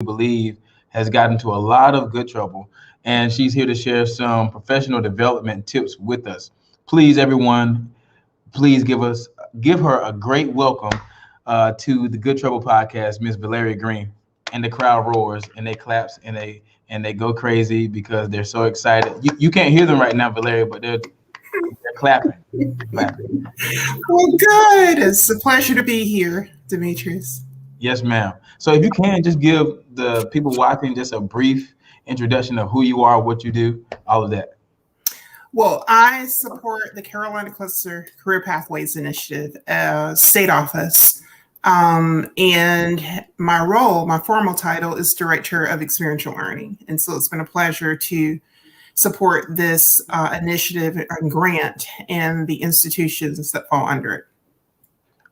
believe has gotten into a lot of good trouble, and she's here to share some professional development tips with us. Please, everyone, please give her a great welcome to the Good Trouble podcast, Miss Valeria Green. And the crowd roars and they claps and they go crazy because they're so excited. You can't hear them right now, Valeria, but they're clapping. Clapping. Well, good. It's a pleasure to be here, Demetrius. Yes, ma'am. So if you can just give the people watching just a brief introduction of who you are, what you do, all of that. Well, I support the Carolina Cluster Career Pathways Initiative, state office. And my formal title is Director of Experiential Learning. And so it's been a pleasure to support this initiative and grant and the institutions that fall under it.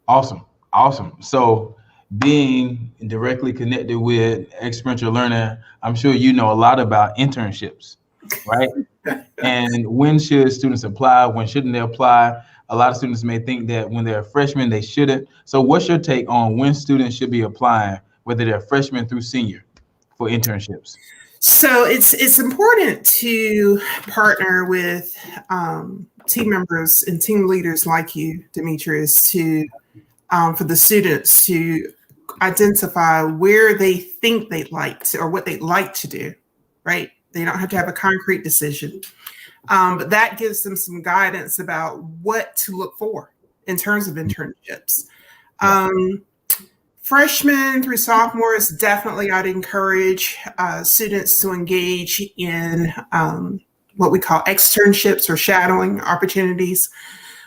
Awesome. So being directly connected with experiential learning, I'm sure you know a lot about internships, right? And when should students apply? When shouldn't they apply? A lot of students may think that when they're freshmen, they shouldn't. So what's your take on when students should be applying, whether they're freshman through senior, for internships? So it's important to partner with team members and team leaders like you, Demetrius, for the students to identify where they think they'd like to, or what they'd like to do, right? They don't have to have a concrete decision. But that gives them some guidance about what to look for in terms of internships. Freshmen through sophomores, definitely I'd encourage students to engage in what we call externships or shadowing opportunities.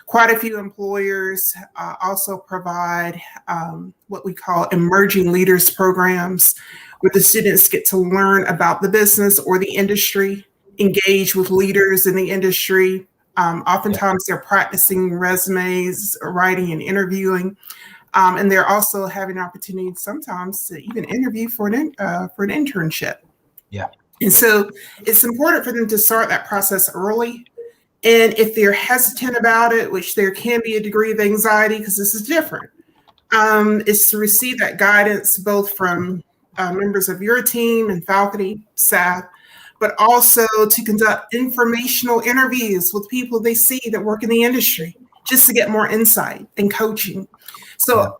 Quite a few employers also provide what we call emerging leaders programs, where the students get to learn about the business or the industry, engage with leaders in the industry. Oftentimes they're practicing resumes, writing and interviewing. And they're also having opportunities sometimes to even interview for an internship. Yeah. And so it's important for them to start that process early. And if they're hesitant about it, which there can be a degree of anxiety because this is different, is to receive that guidance both from members of your team and faculty, staff, but also to conduct informational interviews with people they see that work in the industry, just to get more insight and coaching. So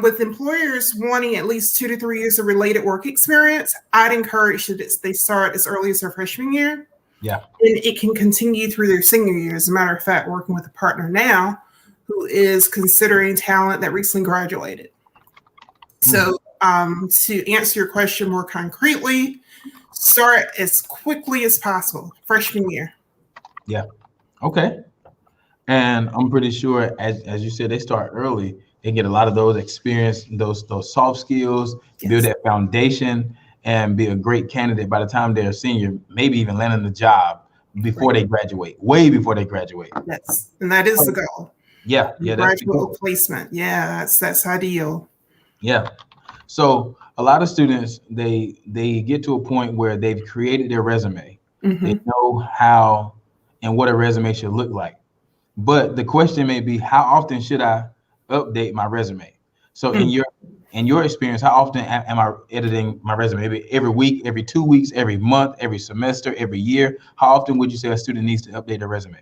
with employers wanting at least 2 to 3 years of related work experience, I'd encourage that they start as early as their freshman year. Yeah. And it can continue through their senior year. As a matter of fact, working with a partner now who is considering talent that recently graduated. So to answer your question more concretely, start as quickly as possible, freshman year. Yeah. Okay. And I'm pretty sure, as you said, they start early. They get a lot of those experience, those soft skills, build that foundation, and be a great candidate by the time they're a senior, maybe even landing the job before they graduate, way before they graduate. Yes, and that is the goal. Yeah. Graduate placement. Yeah, that's ideal. Yeah. So a lot of students, they get to a point where they've created their resume. They know how and what a resume should look like. But the question may be, how often should I update my resume? So in your experience, how often am I editing my resume? Maybe every week, every 2 weeks, every month, every semester, every year? How often would you say a student needs to update their resume?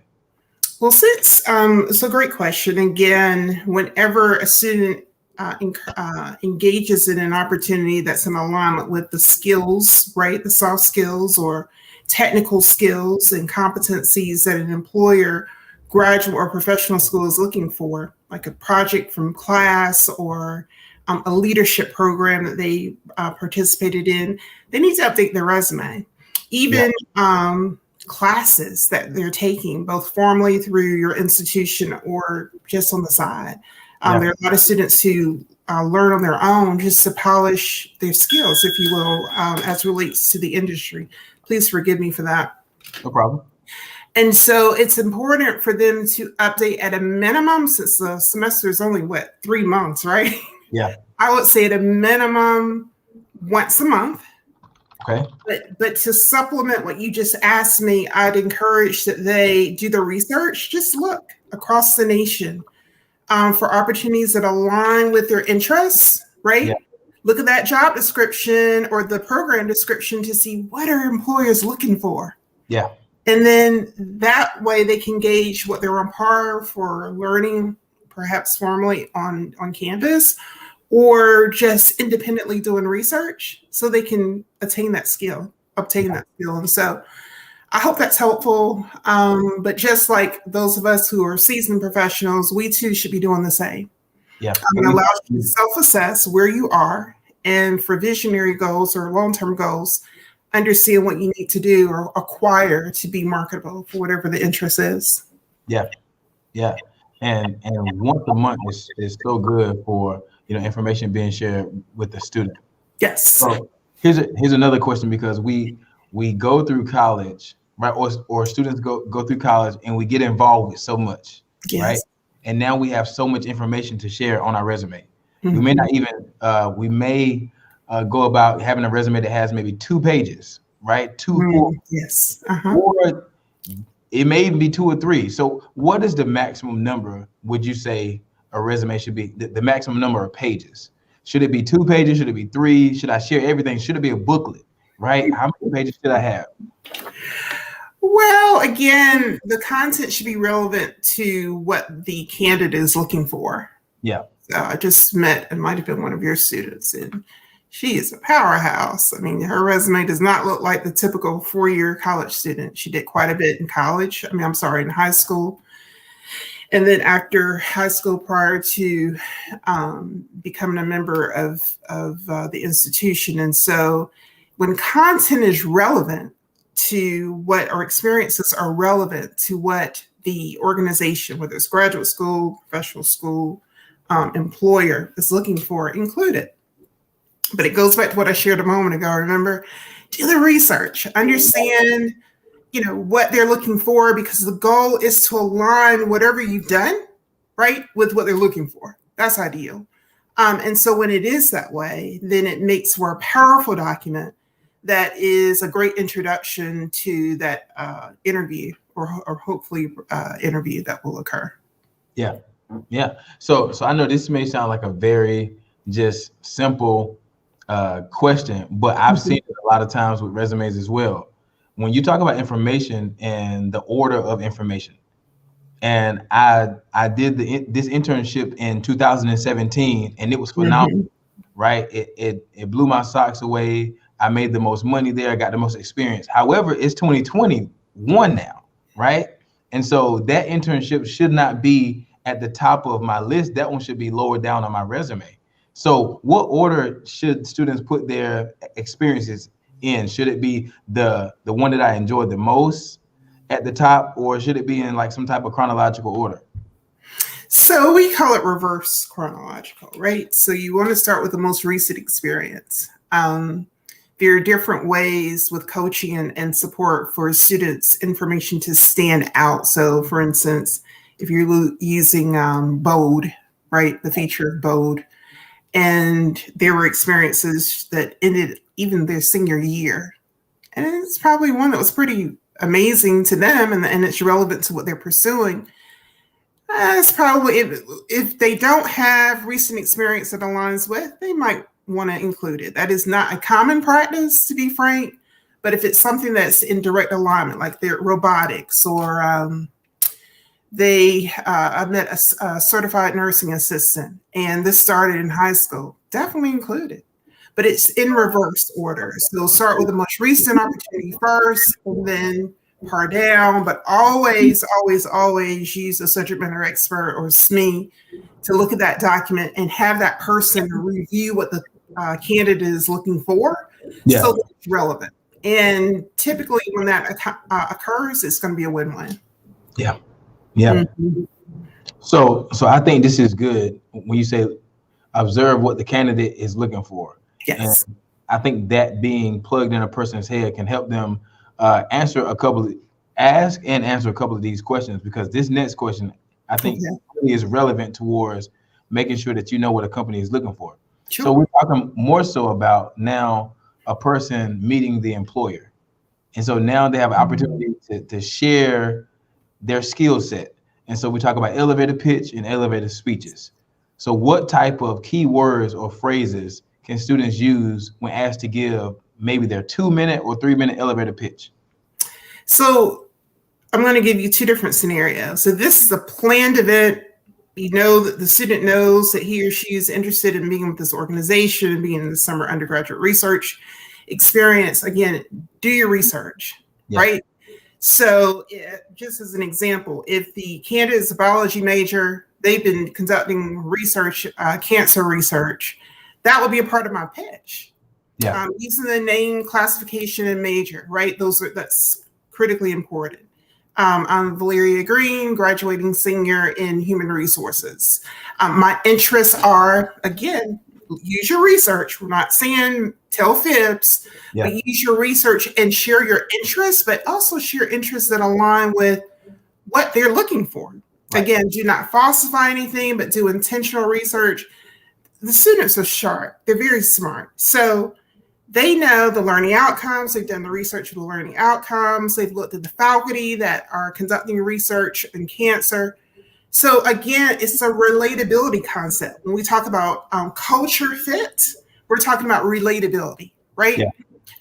Well, since it's a great question. Again, whenever a student engages in an opportunity that's in alignment with the skills, right, the soft skills or technical skills and competencies that an employer, graduate or professional school is looking for, like a project from class or a leadership program that they participated in, they need to update their resume. Even classes that they're taking, both formally through your institution or just on the side. There are a lot of students who learn on their own just to polish their skills, if you will, as relates to the industry. Please forgive me for that. No problem. And so it's important for them to update at a minimum, since the semester is only, 3 months, right? Yeah. I would say at a minimum once a month. Okay. But to supplement what you just asked me, I'd encourage that they do the research. Just look across the nation for opportunities that align with their interests, right? look at that job description or the program description to see what are employers looking for. Yeah. And then that way they can gauge what they're on par for learning, perhaps formally on campus, or just independently doing research so they can obtain that skill. And so I hope that's helpful. But just like those of us who are seasoned professionals, we too should be doing the same. Yeah. It allows you to self-assess where you are, and for visionary goals or long-term goals, understand what you need to do or acquire to be marketable for whatever the interest is. Yeah. Yeah. And once a month is so good for, information being shared with the student. Yes. So here's another question, because we go through college, right? Or students go through college and we get involved with so much, yes. right? And now we have so much information to share on our resume. Mm-hmm. We may not even, we may go about having a resume that has maybe 2 pages, right? 2 yes. Or it may even be 2 or 3. So what is the maximum number, would you say, a resume should be, the maximum number of pages? Should it be 2 pages? Should it be 3? Should I share everything? Should it be a booklet, right? How many pages should I have? Well, again, the content should be relevant to what the candidate is looking for. Yeah. So I just met, it might have been one of your students, and she is a powerhouse. I mean, her resume does not look like the typical 4-year college student. She did quite a bit in college. in high school. And then after high school, prior to becoming a member of the institution. And so when content is relevant to what, or experiences are relevant to what the organization, whether it's graduate school, professional school, employer is looking for, include it. But it goes back to what I shared a moment ago. Remember, do the research, understand, what they're looking for, because the goal is to align whatever you've done, right, with what they're looking for. That's ideal. And so when it is that way, then it makes for a powerful document that is a great introduction to that interview or hopefully interview that will occur. Yeah. Yeah. So I know this may sound like a very just simple question, but I've seen it a lot of times with resumes as well. When you talk about information and the order of information, and I did this internship in 2017, and it was phenomenal, right? It blew my socks away. I made the most money there. I got the most experience. However, it's 2021 now, right? And so that internship should not be at the top of my list. That one should be lower down on my resume. So what order should students put their experiences in? Should it be the one that I enjoyed the most at the top, or should it be in like some type of chronological order? So we call it reverse chronological, right? So you want to start with the most recent experience. There are different ways with coaching and support for students' information to stand out. So for instance, if you're using BOLD, right, the feature of BOLD, and there were experiences that ended even their senior year. And it's probably one that was pretty amazing to them, and it's relevant to what they're pursuing. It's probably, if they don't have recent experience that aligns with, they might want to include it. That is not a common practice, to be frank, but if it's something that's in direct alignment, like their robotics, or I met a certified nursing assistant, and this started in high school, definitely include it. But it's in reverse order. So start with the most recent opportunity first, and then par down, but always, always, always use a subject matter expert or SME to look at that document and have that person review what the candidate is looking for, so that it's relevant. And typically when that occurs, it's going to be a win-win. Yeah. Yeah. Mm-hmm. So I think this is good when you say observe what the candidate is looking for. Yes. And I think that being plugged in a person's head can help them answer a couple of these questions, because this next question, I think, really is relevant towards making sure that you know what a company is looking for. Sure. So we're talking more so about now a person meeting the employer. And so now they have an opportunity to share their skill set. And so we talk about elevator pitch and elevator speeches. So what type of keywords or phrases can students use when asked to give maybe their 2-minute or 3-minute elevator pitch? So I'm going to give you two different scenarios. So this is a planned event. You know that the student knows that he or she is interested in being with this organization, being in the summer undergraduate research experience. Again, do your research, right? So just as an example, if the candidate is a biology major, they've been conducting research, cancer research, that will be a part of my pitch. Using the name, classification, and major, right? That's critically important. I'm Valeria Green, graduating senior in human resources. My interests are, again, use your research. We're not saying tell fibs, but use your research and share your interests, but also share interests that align with what they're looking for. Again, do not falsify anything, but do intentional research. The students are sharp. They're very smart. So they know the learning outcomes. They've done the research of the learning outcomes. They've looked at the faculty that are conducting research in cancer. So again, it's a relatability concept. When we talk about culture fit, we're talking about relatability, right?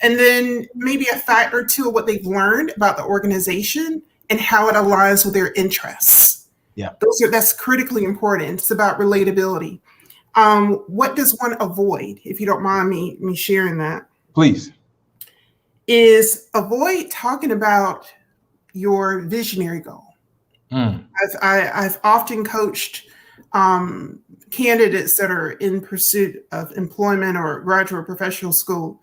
And then maybe a fact or two of what they've learned about the organization and how it aligns with their interests. That's critically important. It's about relatability. What does one avoid, if you don't mind me sharing that? Please. Is avoid talking about your visionary goal. I've often coached candidates that are in pursuit of employment or graduate professional school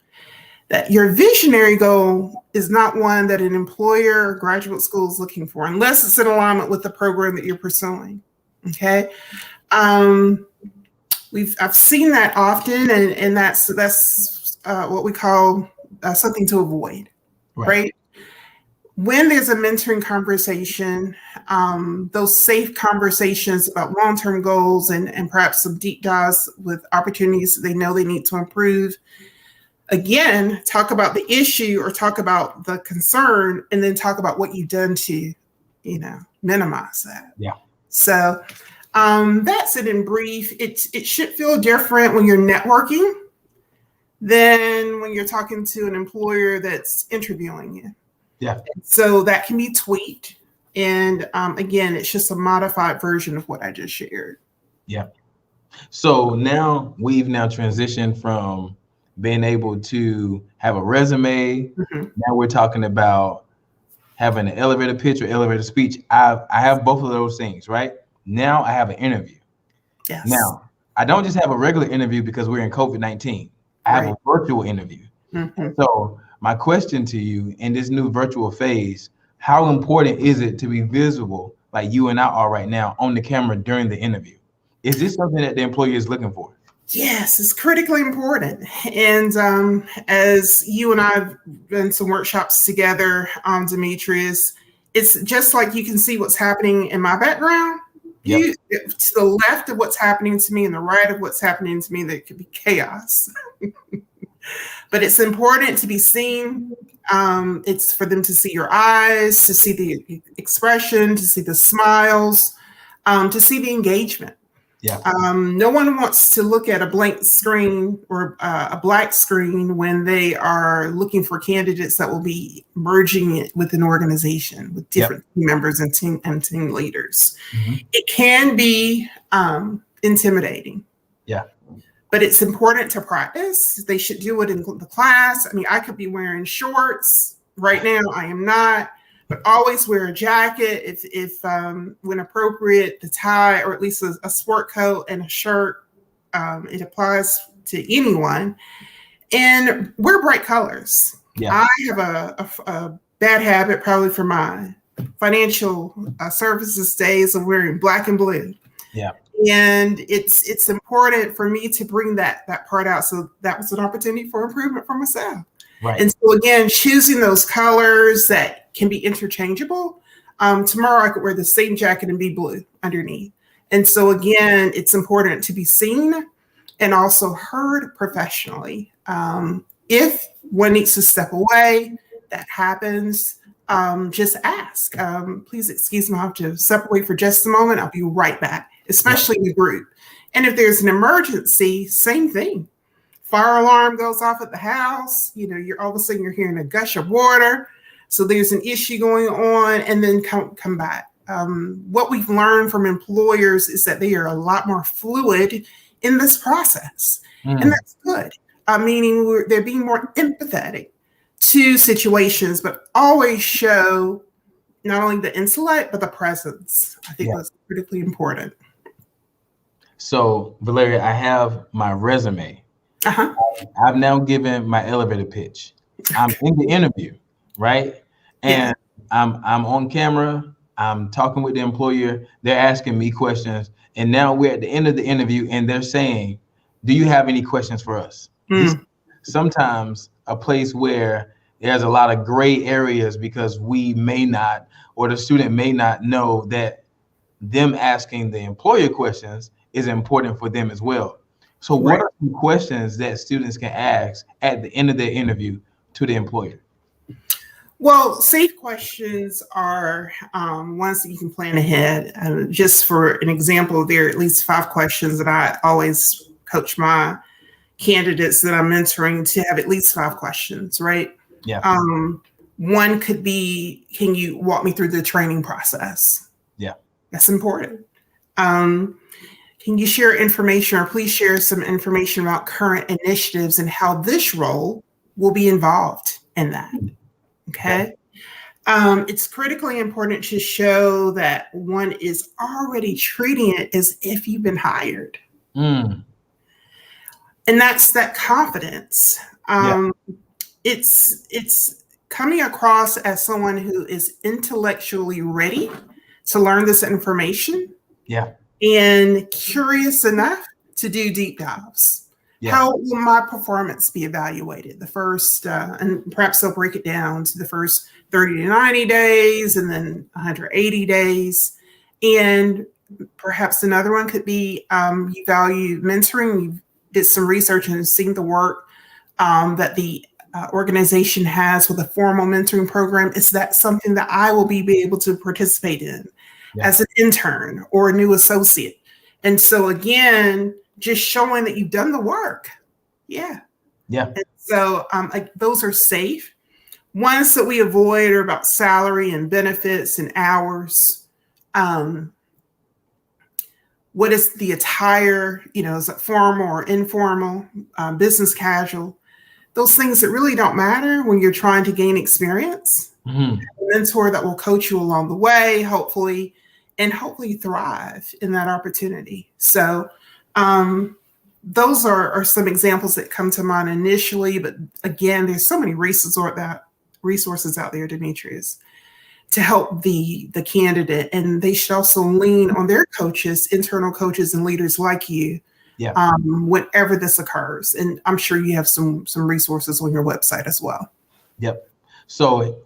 that your visionary goal is not one that an employer or graduate school is looking for, unless it's in alignment with the program that you're pursuing. Okay. I've seen that often, and that's what we call something to avoid, right? When there's a mentoring conversation, those safe conversations about long-term goals and perhaps some deep dives with opportunities that they know they need to improve. Again, talk about the issue or talk about the concern, and then talk about what you've done to, minimize that. So that's it in brief. It should feel different when you're networking than when you're talking to an employer that's interviewing you. So that can be tweaked. And again, it's just a modified version of what I just shared. So now we've transitioned from being able to have a resume. Now we're talking about having an elevator pitch or elevator speech. I have both of those things, right? Now I have an interview. Now, I don't just have a regular interview because we're in COVID-19. I have a virtual interview. So my question to you in this new virtual phase, how important is it to be visible like you and I are right now on the camera during the interview? Is this something that the employer is looking for? Yes, it's critically important. And as you and I have done some workshops together, Demetrius, it's just like you can see what's happening in my background. To the left of what's happening to me and the right of what's happening to me, there could be chaos. But it's important to be seen. It's for them to see your eyes, to see the expression, to see the smiles, to see the engagement. No one wants to look at a blank screen or a black screen when they are looking for candidates that will be merging it with an organization with different team members and team leaders. It can be intimidating. But it's important to practice. They should do it in the class. I mean, I could be wearing shorts right now. I am not, but always wear a jacket if when appropriate, the tie, or at least a sport coat and a shirt. It applies to anyone. And wear bright colors. I have a bad habit, probably for my financial services days, of wearing black and blue. And it's important for me to bring that part out. So that was an opportunity for improvement for myself. And so again, choosing those colors that can be interchangeable. Tomorrow I could wear the same jacket and be blue underneath. And so again, it's important to be seen and also heard professionally. If one needs to step away, that happens. Just ask, please excuse me, I have to separate for just a moment. I'll be right back, especially in the group. And if there's an emergency, same thing. fire alarm goes off at the house. You're all of a sudden you're hearing a gush of water. So there's an issue going on, and then come back. What we've learned from employers is that they are a lot more fluid in this process. And that's good. Meaning they're being more empathetic to situations, but always show not only the intellect, but the presence. I think that's critically important. So, Valeria, I have my resume. I've now given my elevator pitch. I'm in the interview, right? And I'm on camera. I'm talking with the employer. They're asking me questions. And now we're at the end of the interview, and they're saying, do you have any questions for us? This is sometimes a place where there's a lot of gray areas because we may not, or the student may not know that them asking the employer questions is important for them as well. So what are some questions that students can ask at the end of their interview to the employer? Well, safe questions are ones that you can plan ahead. Just for an example, there are at least 5 questions that I always coach my candidates that I'm mentoring to have at least 5 questions, right? Yeah. One could be, can you walk me through the training process? Yeah. That's important. Can you share information, or please share some information about current initiatives and how this role will be involved in that? Okay. It's critically important to show that one is already treating it as if you've been hired. And that's that confidence. It's coming across as someone who is intellectually ready to learn this information. Yeah. And curious enough to do deep dives. Yeah. How will my performance be evaluated? The first, and perhaps they'll break it down to the first 30 to 90 days and then 180 days. And perhaps another one could be you value mentoring. You did some research and seen the work that the organization has with a formal mentoring program. Is that something that I will be able to participate in as an intern or a new associate? And so again, just showing that you've done the work. Yeah. And so those are safe. Ones that we avoid are about salary and benefits and hours. What is the attire? Is it formal or informal, business casual? Those things that really don't matter when you're trying to gain experience. A mentor that will coach you along the way, hopefully thrive in that opportunity. So those are some examples that come to mind initially. But again, there's so many resources out there, Demetrius, to help the candidate. And they should also lean on their coaches, internal coaches and leaders like you, whenever this occurs. And I'm sure you have some resources on your website as well. Yep. So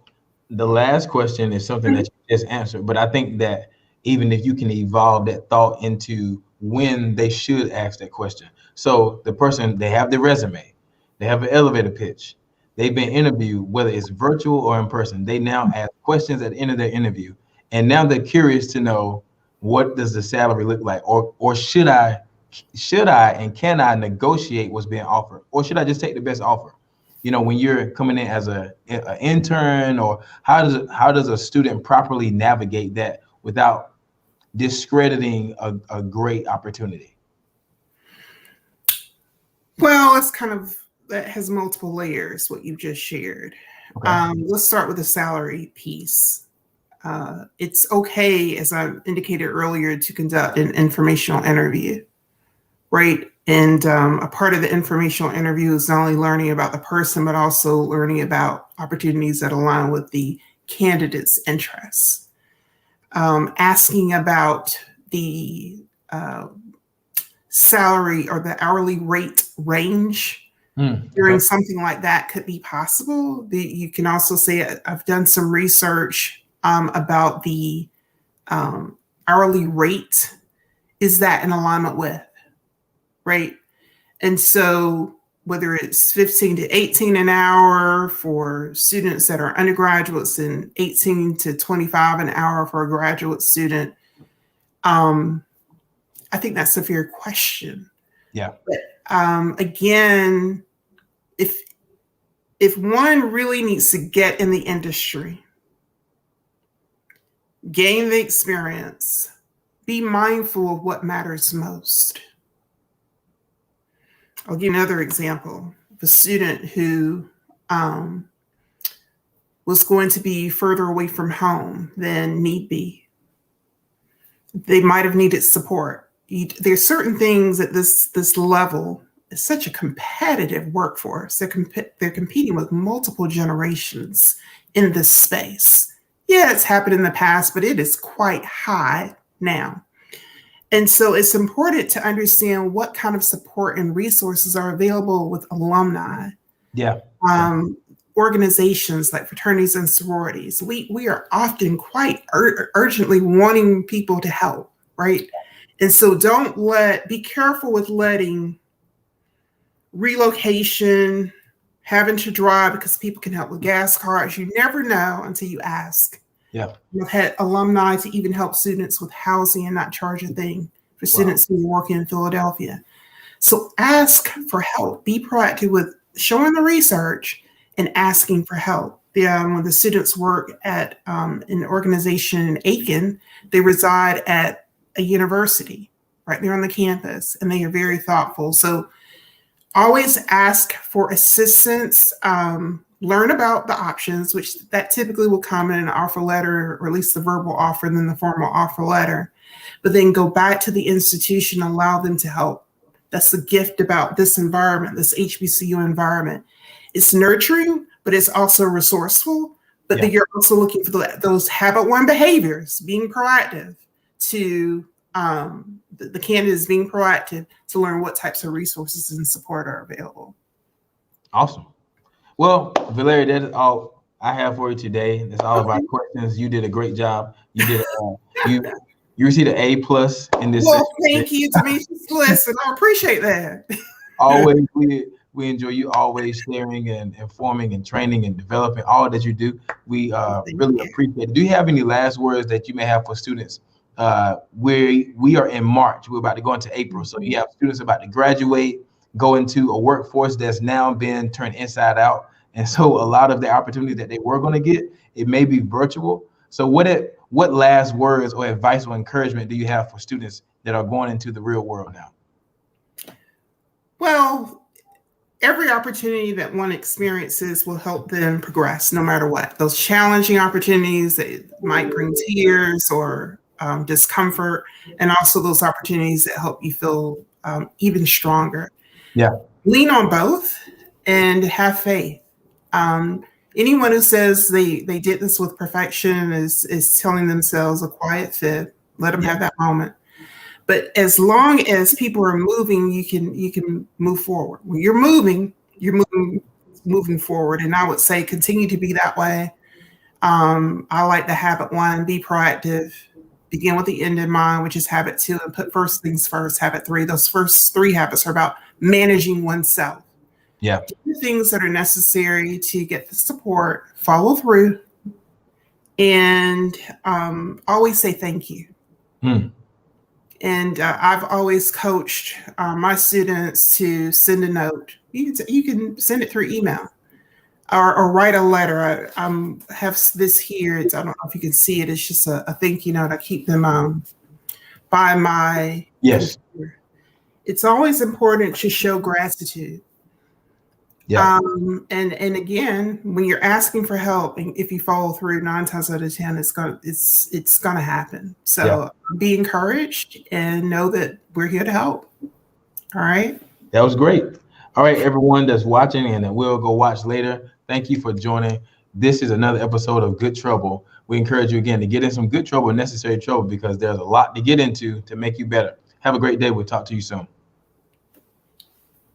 the last question is something that you just answered, but I think that even if you can evolve that thought into when they should ask that question. So the person, they have their resume, they have an elevator pitch, they've been interviewed, whether it's virtual or in person, they now ask questions at the end of their interview. And now they're curious to know, what does the salary look like? Or should I and can I negotiate what's being offered? Or should I just take the best offer? When you're coming in as an intern, or how does a student properly navigate that without discrediting a great opportunity? Well, that has multiple layers, what you just shared. Okay. Let's start with the salary piece. It's okay, as I indicated earlier, to conduct an informational interview, right? And a part of the informational interview is not only learning about the person, but also learning about opportunities that align with the candidate's interests. Asking about the salary or the hourly rate range during something like that could be possible. You can also say, I've done some research about the hourly rate. Is that in alignment with, right? And so whether it's 15 to 18 an hour for students that are undergraduates and 18 to 25 an hour for a graduate student, I think that's a fair question. Yeah. But Again, if one really needs to get in the industry, gain the experience, be mindful of what matters most. I'll give you another example of a student who was going to be further away from home than need be. They might have needed support. There's certain things at this level. It's such a competitive workforce. They're competing with multiple generations in this space. Yeah, it's happened in the past, but it is quite high now. And so it's important to understand what kind of support and resources are available with alumni. Yeah. Organizations like fraternities and sororities. We are often quite urgently wanting people to help, right? And so be careful with letting relocation, having to drive because people can help with gas cards. You never know until you ask. Yeah. I've had alumni to even help students with housing and not charge a thing for students who are working in Philadelphia. So ask for help. Be proactive with showing the research and asking for help. When the students work at an organization in Aiken, they reside at a university right there on the campus, and they are very thoughtful. So always ask for assistance. Learn about the options, which that typically will come in an offer letter, or at least the verbal offer, and then the formal offer letter. But then go back to the institution, allow them to help. That's the gift about this environment, this HBCU environment. It's nurturing, but it's also resourceful. But then you're also looking for those habit one behaviors, being proactive to the candidates being proactive to learn what types of resources and support are available. Awesome. Well, Valeria, that is all I have for you today. That's all of our questions. You did a great job. You did you received an A+ in this. Well, thank you, Demetrius. Listen, I appreciate that. Always, we enjoy you always sharing and informing and training and developing all that you do. We really appreciate it. Do you have any last words that you may have for students? We are in March. We're about to go into April. So you have students about to graduate, go into a workforce that's now been turned inside out. And so a lot of the opportunities that they were going to get, it may be virtual. So what last words or advice or encouragement do you have for students that are going into the real world now? Well, every opportunity that one experiences will help them progress no matter what. Those challenging opportunities that might bring tears or discomfort, and also those opportunities that help you feel even stronger. Yeah. Lean on both and have faith. Anyone who says they did this with perfection is telling themselves a quiet fib. Let them have that moment. But as long as people are moving, you can move forward. When you're moving forward. And I would say continue to be that way. I like the habit one, be proactive. Begin with the end in mind, which is habit 2, and put first things first, habit 3. Those first 3 habits are about managing oneself. Yeah. Do the things that are necessary to get the support, follow through, and always say thank you. And I've always coached my students to send a note. You can send it through email. Or write a letter. I have this here. I don't know if you can see it. It's just a thank you note. I keep them by my computer. It's always important to show gratitude. Yeah. And again, when you're asking for help, and if you follow through, 9 times out of 10, it's gonna happen. So be encouraged and know that we're here to help. All right. That was great. All right, everyone that's watching and that will go watch later, thank you for joining. This is another episode of Good Trouble. We encourage you again to get in some good trouble, necessary trouble, because there's a lot to get into to make you better. Have a great day. We'll talk to you soon.